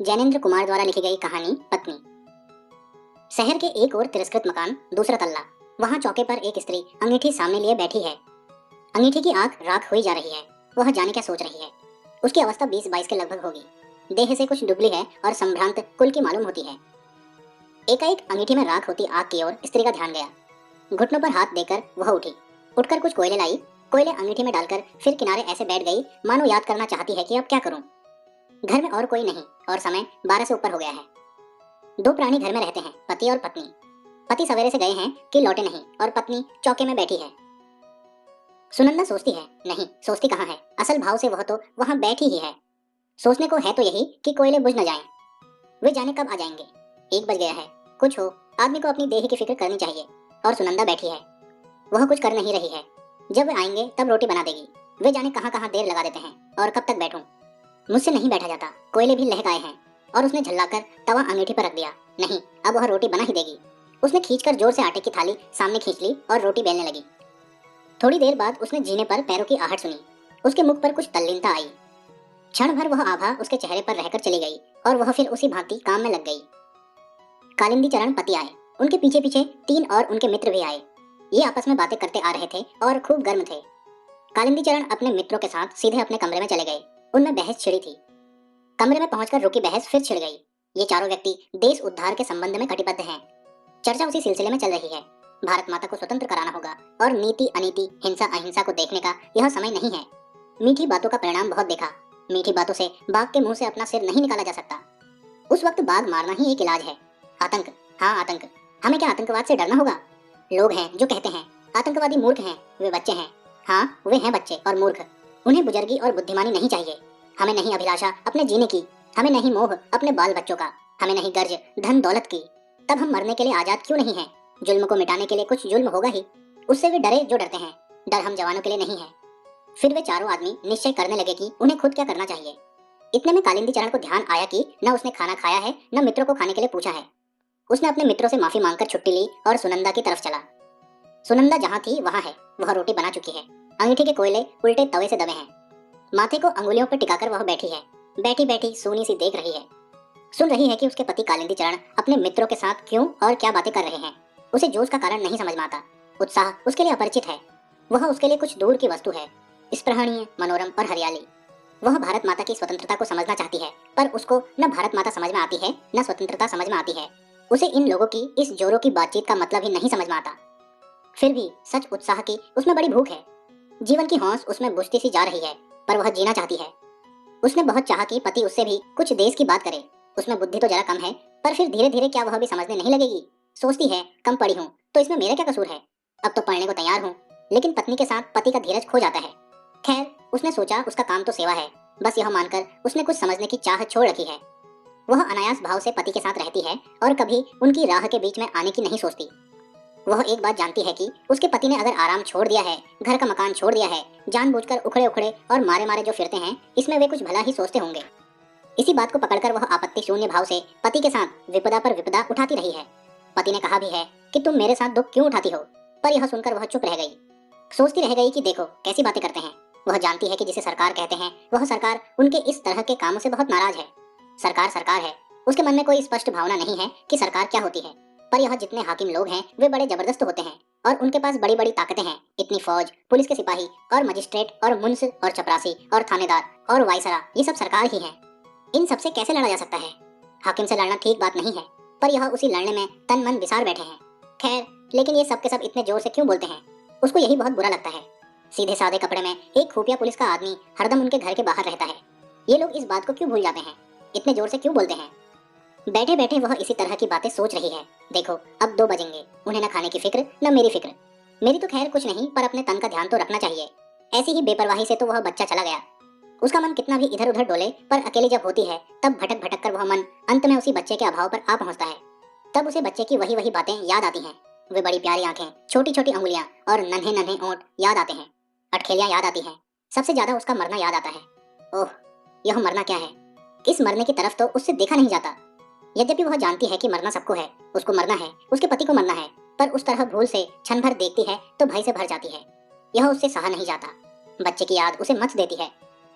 जैनेन्द्र कुमार द्वारा लिखी गई कहानी पत्नी। शहर के एक ओर तिरस्कृत मकान, दूसरा तल्ला। वहां चौके पर एक स्त्री अंगीठी सामने लिए बैठी है। अंगीठी की आंख राख हुई जा रही है। वह जाने क्या सोच रही है। उसकी अवस्था 20-22 के लगभग होगी। देह से कुछ दुबली है और संभ्रांत कुल की मालूम होती है। एकाएक अंगीठी में राख होती आग की ओर स्त्री का ध्यान गया। घुटनों पर हाथ देकर वह उठी। उठकर कुछ कोयले लाई। कोयले अंगीठी में डालकर फिर किनारे ऐसे बैठ गई मानो याद करना चाहती है कि अब क्या करूं। घर में और कोई नहीं और समय 12 से ऊपर हो गया है। दो प्राणी घर में रहते हैं, पति और पत्नी। पति सवेरे से गए हैं कि लौटे नहीं और पत्नी चौके में बैठी है। सुनंदा सोचती है, नहीं सोचती कहाँ है, असल भाव से वह तो वहां बैठी ही है। सोचने को है तो यही कि कोयले बुझ न जाएं। वे जाने कब आ जाएंगे। 1 बज गया है। कुछ हो, आदमी को अपनी देह की फिक्र करनी चाहिए। और सुनंदा बैठी है, वह कुछ कर नहीं रही है। जब वे आएंगे तब रोटी बना देगी। वे जाने कहाँ कहाँ देर लगा देते हैं और कब तक बैठूं। मुझसे नहीं बैठा जाता। कोयले भी लहक आए हैं। और उसने झल्लाकर तवा अंगीठी पर रख दिया। नहीं, अब वह रोटी बना ही देगी। उसने खींचकर जोर से आटे की थाली सामने खींच ली और रोटी बेलने लगी। थोड़ी देर बाद उसने जीने पर पैरों की आहट सुनी। उसके मुख पर कुछ तल्लीनता आई। क्षण भर वह आभा उसके चेहरे पर रहकर चली गई और वह फिर उसी भांति काम में लग गई। कालिंदी चरण पति आए। उनके पीछे पीछे 3 और उनके मित्र भी आए। ये आपस में बातें करते आ रहे थे और खूब गर्म थे। कालिंदी चरण अपने मित्रों के साथ सीधे अपने कमरे में चले गए। उनमें बहस छिड़ी थी। कमरे में पहुंचकर रुकी बहस फिर छिड़ गई। ये चारों व्यक्ति देश उद्धार के संबंध में कटिबद्ध हैं। चर्चा उसी सिलसिले में चल रही है। भारत माता को स्वतंत्र कराना होगा और नीति अनीति, हिंसा अहिंसा को देखने का यह समय नहीं है। मीठी बातों का परिणाम बहुत देखा। मीठी बातों से बाघ के मुंह से अपना सिर नहीं निकाला जा सकता। उस वक्त बाघ मारना ही एक इलाज है। आतंक, हाँ आतंक। हमें क्या आतंकवाद से डरना होगा। लोग हैं जो कहते हैं आतंकवादी मूर्ख हैं, वे बच्चे हैं। हाँ, वे हैं बच्चे और मूर्ख। उन्हें बुजुर्गी और बुद्धिमानी नहीं चाहिए। हमें नहीं अभिलाषा अपने जीने की। हमें नहीं मोह अपने बाल बच्चों का। हमें नहीं गर्ज धन दौलत की। तब हम मरने के लिए आजाद क्यों नहीं हैं। जुल्म को मिटाने के लिए कुछ जुल्म होगा ही। उससे वे डरे जो डरते हैं। डर हम जवानों के लिए नहीं है। फिर वे चारों आदमी निश्चय करने लगे कि उन्हें खुद क्या करना चाहिए। इतने में कालिंदी चरण को ध्यान आया कि न उसने खाना खाया है न मित्रों को खाने के लिए पूछा है। उसने अपने मित्रों से माफी मांगकर छुट्टी ली और सुनंदा की तरफ चला। सुनंदा जहाँ थी वहाँ है। वह रोटी बना चुकी है। अंगीठी के कोयले उल्टे तवे से दबे हैं। माथे को अंगुलियों पर टिकाकर वह बैठी है। बैठी बैठी सूनी सी देख रही है। सुन रही है कि उसके पति कालिंदी चरण अपने मित्रों के साथ क्यों और क्या बातें कर रहे हैं। उसे जोश का कारण नहीं समझ में आता। उत्साह उसके लिए अपरिचित है। वह उसके लिए कुछ दूर की वस्तु है। स्पृहणीय, मनोरम और हरियाली। वह भारत माता की स्वतंत्रता को समझना चाहती है, पर उसको न भारत माता समझ में आती है न स्वतंत्रता समझ में आती है। उसे इन लोगों की इस जोरों की बातचीत का मतलब ही नहीं समझ में आता। फिर भी सच उत्साह की उसमें बड़ी भूख है। जीवन की हौस उसमें बुझती सी जा रही है, पर वह जीना चाहती है। उसने बहुत चाहा कि पति उससे भी कुछ देश की बात करे। उसमें बुद्धि तो जरा कम है, पर फिर धीरे धीरे क्या वह भी समझने नहीं लगेगी। सोचती है, कम पढ़ी हूँ तो इसमें मेरा क्या कसूर है। अब तो पढ़ने को तैयार हूँ। लेकिन पत्नी के साथ पति का धीरज खो जाता है। खैर, उसने सोचा उसका काम तो सेवा है। बस यह मानकर उसने कुछ समझने की चाह छोड़ रखी है। वह अनायास भाव से पति के साथ रहती है और कभी उनकी राह के बीच में आने की नहीं सोचती। वह एक बात जानती है कि उसके पति ने अगर आराम छोड़ दिया है, घर का मकान छोड़ दिया है, जानबूझकर उखड़े उखड़े और मारे मारे जो फिरते हैं, इसमें वे कुछ भला ही सोचते होंगे। इसी बात को पकड़कर वह आपत्ति शून्य भाव से पति के साथ विपदा पर विपदा उठाती रही है। पति ने कहा भी है कि तुम मेरे साथ दुख क्यों उठाती हो, पर यह सुनकर वह चुप रह गई। सोचती रह गई कि देखो कैसी बातें करते हैं। वह जानती है कि जिसे सरकार कहते हैं वह सरकार उनके इस तरह के कामों से बहुत नाराज है। सरकार सरकार है। उसके मन में कोई स्पष्ट भावना नहीं है कि सरकार क्या होती है। पर यह जितने हाकिम लोग हैं वे बड़े जबरदस्त होते हैं और उनके पास बड़ी बड़ी ताकतें हैं। इतनी फौज, पुलिस के सिपाही और मजिस्ट्रेट और मुंस और चपरासी और थानेदार और वायसरा, ये सब सरकार ही है। इन सबसे कैसे लड़ा जा सकता है। हाकिम से लड़ना ठीक बात नहीं है, पर यह उसी लड़ने में तन मन विसार बैठे हैं। खैर, लेकिन ये सब के सब इतने जोर से क्यों बोलते हैं। उसको यही बहुत बुरा लगता है। सीधे सादे कपड़े में एक खुफिया पुलिस का आदमी हरदम उनके घर के बाहर रहता है। ये लोग इस बात को क्यों भूल जाते हैं, इतने जोर से क्यों बोलते हैं। बैठे बैठे वह इसी तरह की बातें सोच रही है। देखो, अब 2 बजेंगे। उन्हें न खाने की फिक्र न मेरी फिक्र। मेरी तो खैर कुछ नहीं, पर अपने तन का ध्यान तो रखना चाहिए। ऐसी ही बेपरवाही से तो वह बच्चा चला गया। उसका मन कितना भी इधर उधर डोले, पर अकेली जब होती है तब भटक भटक कर वह मन अंत में उसी बच्चे के अभाव पर आ पहुंचता है। तब उसे बच्चे की वही वही बातें याद आती हैं। वे बड़ी प्यारी आंखें, छोटी छोटी अंगुलियां और नन्हे नन्हे ओंठ याद आते हैं। अटखेलियां याद आती हैं। सबसे ज्यादा उसका मरना याद आता है। ओह, यह मरना क्या है। इस मरने की तरफ तो उससे देखा नहीं जाता। यद्यपि वह जानती है कि मरना सबको है, उसको मरना है, उसके पति को मरना है, पर उस तरह भूल से क्षण भर देखती है तो भय से भर जाती है। यह उससे सहा नहीं जाता। बच्चे की याद उसे मत देती है।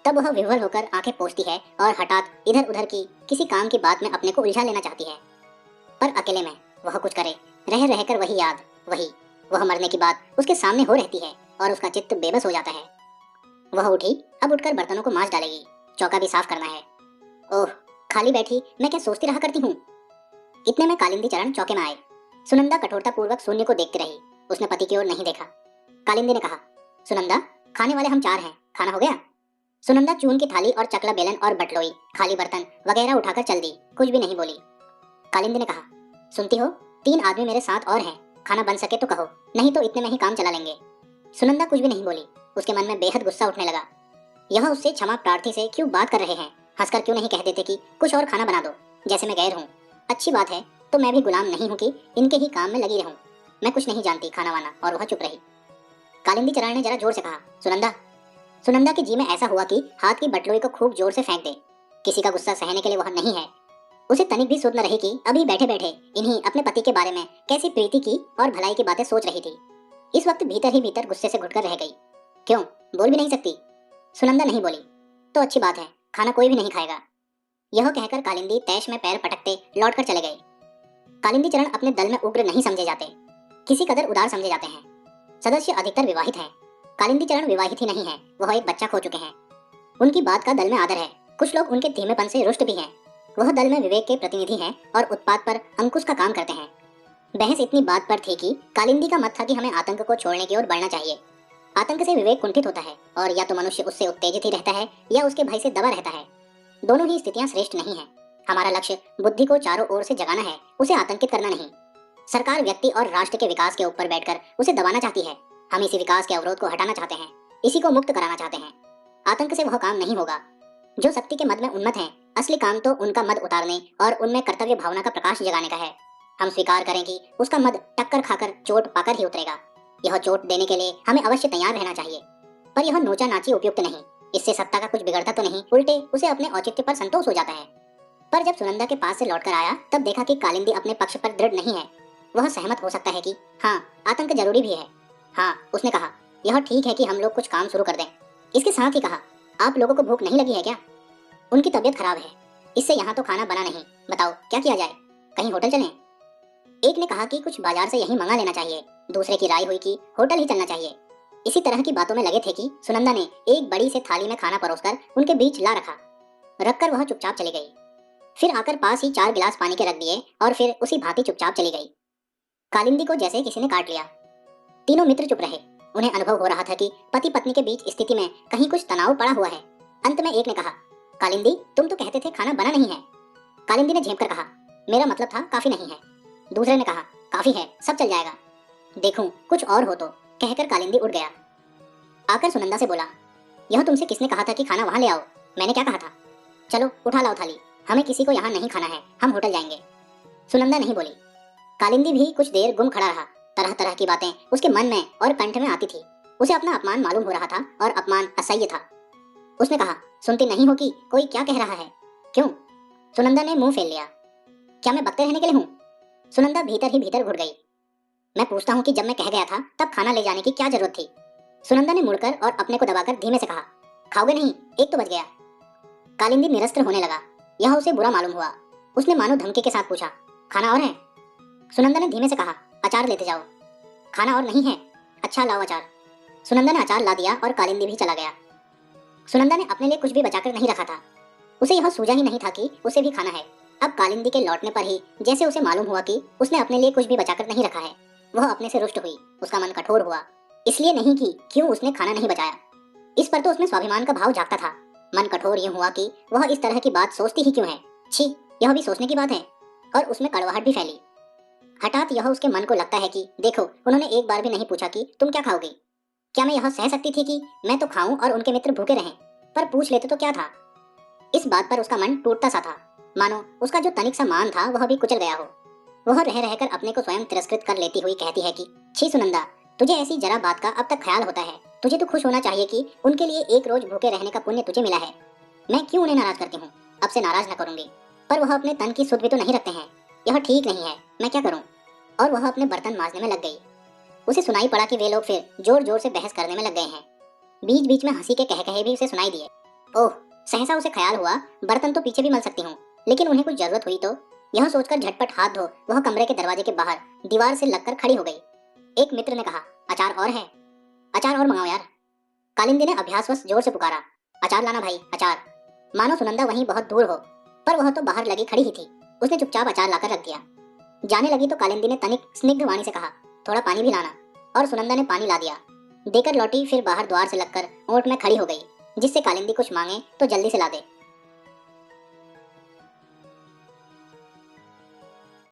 तब वह विह्वल होकर आंखें पोंछती है और हठात इधर उधर की किसी काम की बात में अपने को उलझा लेना चाहती है। पर अकेले में वह कुछ करे, रह रहकर वही याद, वह मरने की बात उसके सामने हो रहती है और उसका चित्त बेबस हो जाता है। वह उठी, अब उठकर बर्तनों को मांज डालेगी, चौका भी साफ करना है। ओह, खाली बैठी मैं क्या सोचती रहा करती हूँ। इतने में कालिंदी चरण चौके में आए। सुनंदा कठोरता पूर्वक शून्य को देखती रही, उसने पति की ओर नहीं देखा। कालिंदी ने कहा, सुनंदा, खाने वाले हम 4 हैं, खाना हो गया? सुनंदा चून की थाली और चकला बेलन और बटलोई, खाली बर्तन वगैरह उठाकर चल दी, कुछ भी नहीं बोली। कालिंदी ने कहा, सुनती हो, 3 आदमी मेरे साथ और हैं, खाना बन सके तो कहो, नहीं तो इतने में ही काम चला लेंगे। सुनंदा कुछ भी नहीं बोली, उसके मन में बेहद गुस्सा उठने लगा। यह उससे क्षमा प्रार्थी से क्यों बात कर रहे हैं, हंसकर क्यों नहीं कह देते कि कुछ और खाना बना दो, जैसे मैं गैर हूँ। अच्छी बात है, तो मैं भी गुलाम नहीं हूँ कि इनके ही काम में लगी रहूं। मैं कुछ नहीं जानती खाना वाना, और वह चुप रही। कालिंदी चरण ने जरा जोर से कहा, सुनंदा। सुनंदा के जी में ऐसा हुआ कि हाथ की बटलोई को खूब जोर से फेंक दे। किसी का गुस्सा सहने के लिए वह नहीं है। उसे तनिक भी सुध न रही कि अभी बैठे बैठे इन्हीं अपने पति के बारे में कैसी प्रीति की और भलाई की बातें सोच रही थी। इस वक्त भीतर ही भीतर गुस्से से घुटकर रह गई। क्यों, बोल भी नहीं सकती? सुनंदा नहीं बोली। तो अच्छी बात है, खाना कोई भी नहीं खाएगा। यह कहकर कालिंदी तैश में पैर पटकते लौट कर चले गए। कालिंदी चरण अपने दल में उग्र नहीं समझे जाते, किसी कदर उदार समझे जाते हैं। सदस्य अधिकतर विवाहित हैं। कालिंदी चरण विवाहित ही नहीं है, वह एक बच्चा खो चुके हैं। उनकी बात का दल में आदर है, कुछ लोग उनके धीमेपन से रुष्ट भी हैं। वह दल में विवेक के प्रतिनिधि हैं और उत्पात पर अंकुश का काम करते हैं। बहस इतनी बात पर थी कि कालिंदी का मत था कि हमें आतंक को छोड़ने की ओर बढ़ना चाहिए। आतंक से विवेक कुंठित होता है और या तो मनुष्य उससे उत्तेजित ही रहता है या उसके भय से दबा रहता है। दोनों ही स्थितियां श्रेष्ठ नहीं है। हमारा लक्ष्य बुद्धि को चारों ओर से जगाना है, उसे आतंकित करना नहीं। सरकार व्यक्ति और राष्ट्र के विकास के ऊपर बैठकर उसे दबाना चाहती है। हम इसी विकास के अवरोध को हटाना चाहते हैं, इसी को मुक्त कराना चाहते हैं। आतंक से वह काम नहीं होगा। जो शक्ति के मद में उन्मत्त हैं, असली काम तो उनका मद उतारने और उनमें कर्तव्य भावना का प्रकाश जगाने का है। हम स्वीकार करें कि उसका मद टक्कर खाकर चोट पाकर ही उतरेगा। यह चोट देने के लिए हमें अवश्य तैयार रहना चाहिए, पर यह नोचा नाची उपयुक्त नहीं। इससे सत्ता का कुछ बिगड़ता तो नहीं, उल्टे उसे अपने औचित्य पर संतोष हो जाता है। पर जब सुनंदा के पास से लौटकर आया, तब देखा कि कालिंदी अपने पक्ष पर दृढ़ नहीं है। वह सहमत हो सकता है कि हाँ, आतंक जरूरी भी है। हाँ, उसने कहा, यह ठीक है कि हम लोग कुछ काम शुरू कर दें। इसके साथ ही कहा, आप लोगों को भूख नहीं लगी है क्या? उनकी तबीयत खराब है, इससे यहाँ तो खाना बना नहीं, बताओ क्या किया जाए? कहीं होटल चलें? एक ने कहा कि कुछ बाजार से यहीं मंगा लेना चाहिए, दूसरे की राय हुई कि होटल ही चलना चाहिए। इसी तरह की बातों में लगे थे कि सुनंदा ने एक बड़ी से थाली में खाना परोसकर उनके बीच ला रखा। रखकर वह चुपचाप चली गई। फिर आकर पास ही 4 गिलास पानी के रख दिए और फिर उसी भांति चुपचाप चली गई। कालिंदी को जैसे किसी ने काट लिया। तीनों मित्र चुप रहे। उन्हें अनुभव हो रहा था कि पति पत्नी के बीच स्थिति में कहीं कुछ तनाव पड़ा हुआ है। अंत में एक ने कहा, कालिंदी, तुम तो कहते थे खाना बना नहीं है। कालिंदी ने झेंप कर कहा, मेरा मतलब था काफी नहीं है। दूसरे ने कहा, काफी है, सब चल जाएगा। देखूं कुछ और हो तो, कहकर कालिंदी उठ गया। आकर सुनंदा से बोला, यह तुमसे किसने कहा था कि खाना वहां ले आओ? मैंने क्या कहा था? चलो उठा लाओ थाली, हमें किसी को यहाँ नहीं खाना है, हम होटल जाएंगे। सुनंदा नहीं बोली। कालिंदी भी कुछ देर गुम खड़ा रहा। तरह तरह की बातें उसके मन में और कंठ में आती थी। उसे अपना अपमान मालूम हो रहा था और अपमान असह्य था। उसने कहा, सुनती नहीं हो कि कोई क्या कह रहा है? क्यों? सुनंदा ने मुंह फेर लिया। क्या मैं बकते रहने के लिए हूँ? सुनंदा भीतर ही भीतर घुट गई। मैं पूछता हूँ कि जब मैं कह गया था तब खाना ले जाने की क्या जरूरत थी? सुनंदा ने मुड़कर और अपने को दबाकर धीमे से कहा, खाओगे नहीं? एक तो बच गया। कालिंदी निरस्त्र होने लगा। यह उसे बुरा मालूम हुआ। उसने मानो धमकी के साथ पूछा, खाना और है? सुनंदा ने धीमे से कहा, अचार लेते जाओ। खाना और नहीं है? अच्छा लाओ अचार। सुनंदा ने अचार ला दिया और कालिंदी भी चला गया। सुनंदा ने अपने लिए कुछ भी बचाकर नहीं रखा था। उसे यह सूझा ही नहीं था कि उसे भी खाना है। अब कालिंदी के लौटने पर ही जैसे उसे मालूम हुआ कि उसने अपने लिए कुछ भी बचाकर नहीं रखा है। वह अपने से रुष्ट हुई। उसका मन कठोर हुआ, इसलिए नहीं कि क्यों उसने खाना नहीं बचाया। इस पर तो उसमें स्वाभिमान का भाव जागता था। मन कठोर यूं हुआ कि वह इस तरह की बात सोचती ही क्यों है। छी, यह भी सोचने की बात है। और उसमें कड़वाहट भी फैली। हठात यह उसके मन को लगता है कि देखो, उन्होंने एक बार भी नहीं पूछा कि तुम क्या खाओगे। क्या मैं यह सह सकती थी कि मैं तो खाऊं और उनके मित्र भूखे रहें? पर पूछ लेते तो क्या था। इस बात पर उसका मन टूटता सा था, मानो उसका जो तनिक सा मान था वह भी कुचल गया हो। वह रह रहकर अपने को स्वयं तिरस्कृत कर लेती हुई कहती है कि छी सुनंदा, तुझे ऐसी जरा बात का अब तक ख्याल होता है। तुझे तो खुश होना चाहिए कि उनके लिए एक रोज भूखे रहने का पुण्य तुझे मिला है। मैं क्यों उन्हें नाराज करती हूँ? अब से नाराज न करूंगी। पर वह अपने तन की सुध भी तो नहीं रखते हैं। यह ठीक नहीं है, मैं क्या करूं? और वह अपने बर्तन मांजने में लग गई। उसे सुनाई पड़ा कि वे लोग फिर जोर जोर से बहस करने में लग गए हैं। बीच बीच में हंसी के कह कहे भी उसे सुनाई दिए। ओह, सहसा उसे ख्याल हुआ बर्तन तो पीछे भी मल सकती हूँ, लेकिन उन्हें कुछ जरूरत हुई तो। यह सोचकर झटपट हाथ धो वह कमरे के दरवाजे के बाहर दीवार से लगकर खड़ी हो गई। एक मित्र ने कहा, अचार और है? अचार और मंगाओ यार। कालिंदी ने अभ्यासवश जोर से पुकारा, अचार लाना भाई, अचार। मानो सुनंदा वहीं बहुत दूर हो, पर वह तो बाहर लगी खड़ी ही थी। उसने चुपचाप अचार लाकर रख दिया। जाने लगी तो कालिंदी ने तनिक स्निग्ध वाणी से कहा, थोड़ा पानी भी लाना। और सुनंदा ने पानी ला दिया। देकर लौटी, फिर बाहर द्वार से लगकर ओट में खड़ी हो गई, जिससे कालिंदी कुछ मांगे तो जल्दी से ला दे।